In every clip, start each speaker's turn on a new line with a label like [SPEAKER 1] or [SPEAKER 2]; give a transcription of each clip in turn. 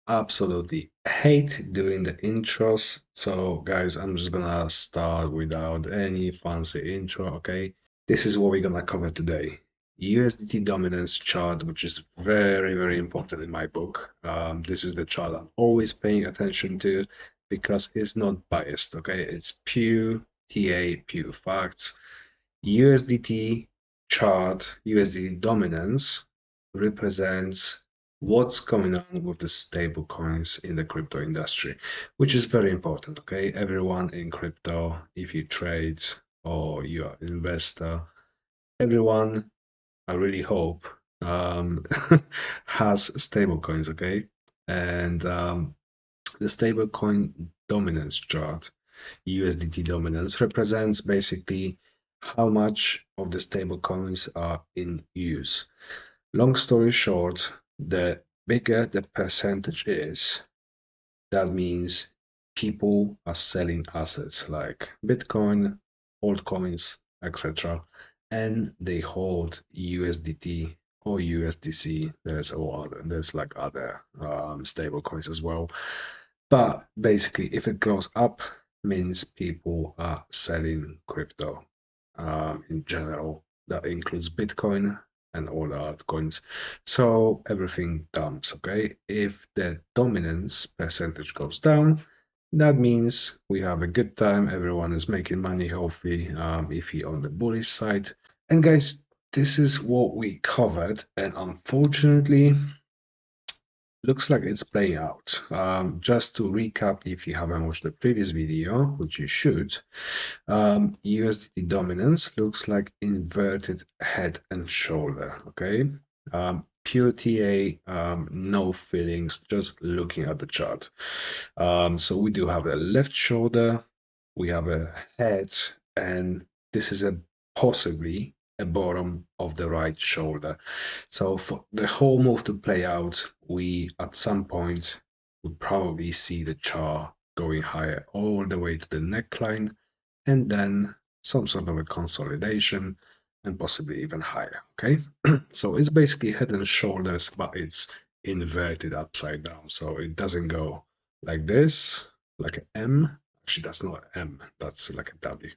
[SPEAKER 1] absolutely hate doing the intros. So, guys, I'm just gonna start without any fancy intro, okay? This is what we're gonna cover today. USDT dominance chart, which is very, very important in my book. This is the chart I'm always paying attention to because it's not biased, okay? It's pure TA, pure facts. USDT chart, USDT dominance represents what's going on with the stable coins in the crypto industry, which is very important. Okay, everyone in crypto, if you trade or you're an investor, everyone, I really hope, has stable coins. Okay, and the stable coin dominance chart, USDT dominance, represents basically how much of the stable coins are in use. Long story short, the bigger the percentage is, that means people are selling assets like Bitcoin, altcoins, etc., and they hold USDT or USDC. There's like other stable coins as well. But basically, if it goes up, means people are selling crypto in general. That includes Bitcoin and all the altcoins. So everything dumps, okay? If the dominance percentage goes down, that means we have a good time. Everyone is making money, hopefully, if you're on the bullish side. And guys, this is what we covered. And unfortunately, looks like it's playing out. Just to recap, if you haven't watched the previous video, which you should, USDT dominance looks like inverted head and shoulder. Okay, pure TA, no feelings, just looking at the chart. So we do have a left shoulder, we have a head, and this is a possibly a bottom of the right shoulder. So for the whole move to play out, we at some point would probably see the chart going higher all the way to the neckline, and then some sort of a consolidation and possibly even higher. Okay, so it's basically head and shoulders, but it's inverted upside down. So it doesn't go like this, like an M. Actually, that's not an M, that's like a W.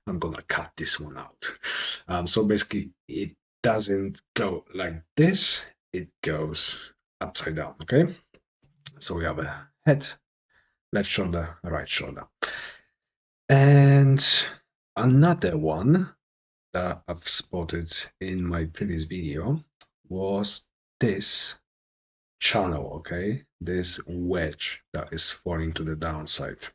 [SPEAKER 1] I'm gonna cut this one out. So basically, it doesn't go like this, it goes upside down. Okay, so we have a head, left shoulder, right shoulder. And another one that I've spotted in my previous video was this channel, okay? This wedge that is falling to the downside.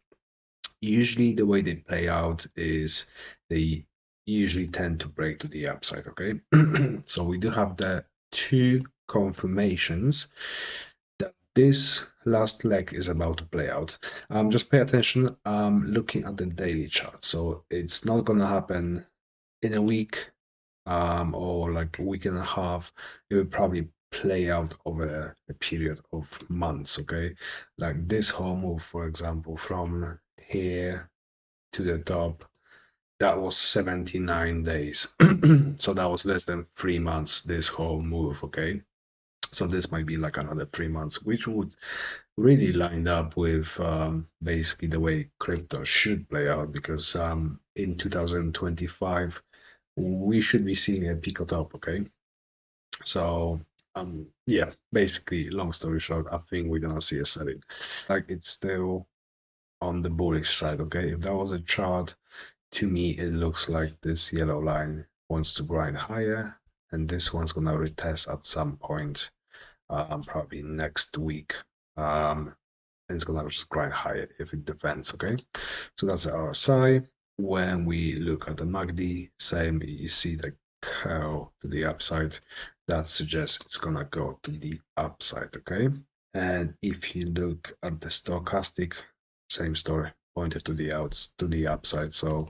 [SPEAKER 1] Usually the way they play out is they usually tend to break to the upside, okay? So we do have the two confirmations that this last leg is about to play out. Just pay attention, looking at the daily chart. So it's not gonna happen in a week, or like a week and a half. It will probably play out over a period of months. Okay, like this whole move, for example, from here to the top, that was 79 days. So that was less than 3 months, this whole move. Okay, so this might be like another 3 months, which would really line up with basically the way crypto should play out, because in 2025 we should be seeing a peak top. Okay, so yeah, basically, long story short, I think we're gonna see a selling. Like it's still on the bullish side. Okay, if that was a chart, to me it looks like this yellow line wants to grind higher, and this one's gonna retest at some point, probably next week. And it's gonna just grind higher if it defends. Okay, so that's the RSI. When we look at the MACD, same, you see the curl to the upside. That suggests it's gonna go to the upside. Okay, and if you look at the stochastic, same story, pointed to the upside. So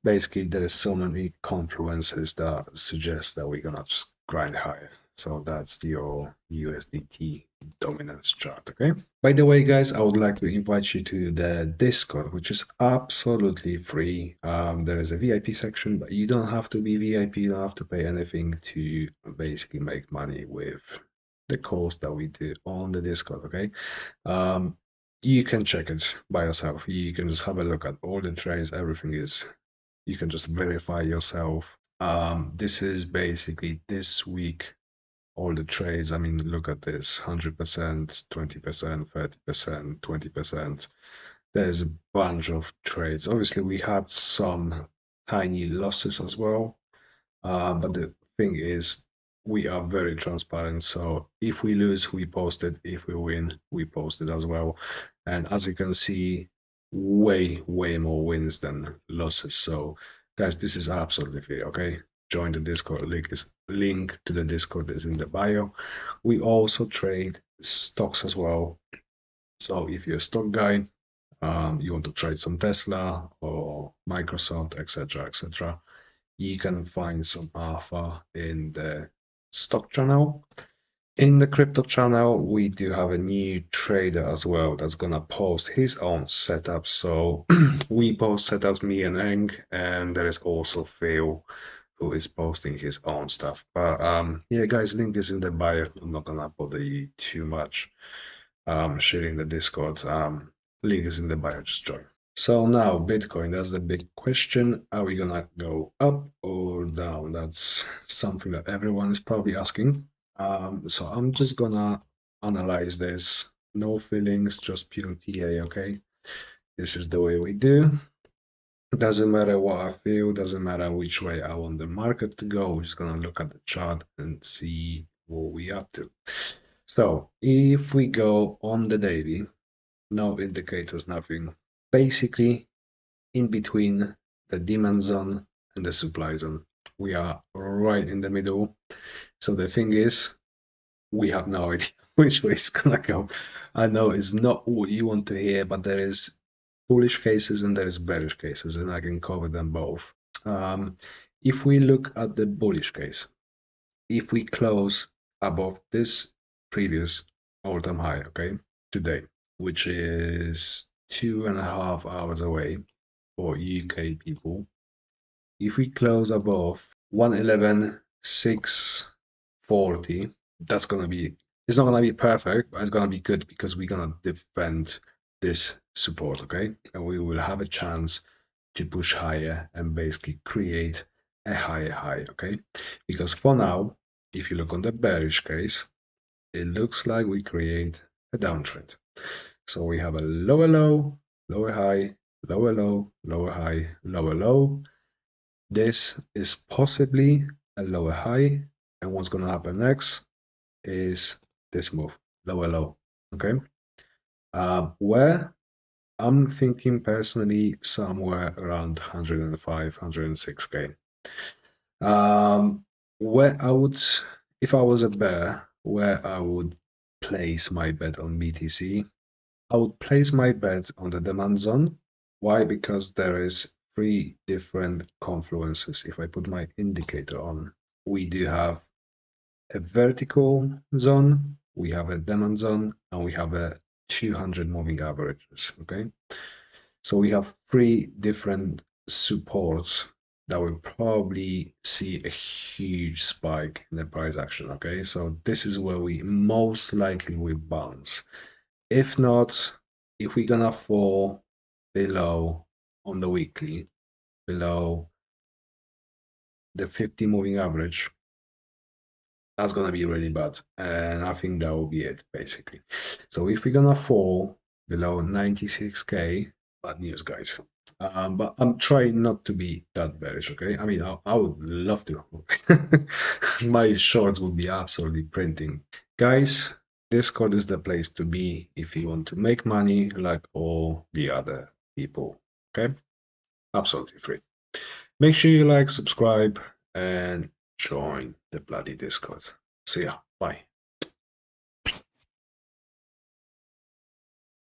[SPEAKER 1] basically there is so many confluences that suggest that we're gonna just grind higher. So that's your USDT dominance chart. Okay, by the way, guys, I would like to invite you to the Discord, which is absolutely free. There is a VIP section, but you don't have to be VIP, you don't have to pay anything to basically make money with the calls that we do on the Discord, okay? You can check it by yourself. You can just have a look at all the trades, everything is, you can just verify yourself. This is basically this week, all the trades. I mean, look at this, 100%, 20%, 30%, 20%. There's a bunch of trades. Obviously, we had some tiny losses as well. But the thing is, we are very transparent. So if we lose, we post it. If we win, we post it as well. And as you can see, way more wins than losses. So guys, this is absolutely free. Okay, join the Discord. Link to the Discord is in the bio. We also trade stocks as well. So if you're a stock guy, you want to trade some Tesla or Microsoft, etc., you can find some alpha in the stock channel. In the crypto channel, we do have a new trader as well that's gonna post his own setup. So we post setups, me and Eng, and there is also Phil who is posting his own stuff. But yeah, guys, link is in the bio. I'm not gonna bother you too much sharing the Discord. Link is in the bio, just join. So now Bitcoin, that's the big question. Are we gonna go up or down? That's something that everyone is probably asking. So I'm just gonna analyze this. No feelings, just pure TA, okay? This is the way we do. Doesn't matter what I feel, doesn't matter which way I want the market to go. We're just gonna look at the chart and see what we up to. So if we go on the daily, no indicators, nothing. Basically, in between the demand zone and the supply zone. We are right in the middle. So the thing is, we have no idea which way it's gonna go. I know it's not what you want to hear, but there is bullish cases and there is bearish cases, and I can cover them both. If we look at the bullish case, if we close above this previous all-time high, okay, today, which is 2.5 hours away for UK people, if we close above 111,640, that's gonna be, it's not gonna be perfect, but it's gonna be good because we're gonna defend this support, okay? And we will have a chance to push higher and basically create a higher high, okay? Because for now, if you look on the bearish case, it looks like we create a downtrend. So we have a lower low, lower high, lower low, lower high, lower low. This is possibly a lower high, and what's going to happen next is this move, lower low, okay? Where I'm thinking personally somewhere around 105, 106K. Where I would, if I was a bear, where I would place my bet on BTC, I would place my bet on the demand zone. Why? Because there is 3 different confluences. If I put my indicator on, we do have a vertical zone, we have a demand zone, and we have a 200 moving averages, okay? So we have 3 different supports that will probably see a huge spike in the price action, okay? So this is where we most likely will bounce. If not, if we're gonna fall below on the weekly, below the 50 moving average, that's gonna be really bad. And I think that will be it, basically. So if we're gonna fall below 96K, bad news, guys. But I'm trying not to be that bearish, okay? I mean, I would love to. My shorts would be absolutely printing. Guys, Discord is the place to be if you want to make money like all the other people, okay? Absolutely free. Make sure you like, subscribe, and join the bloody Discord. See ya. Bye.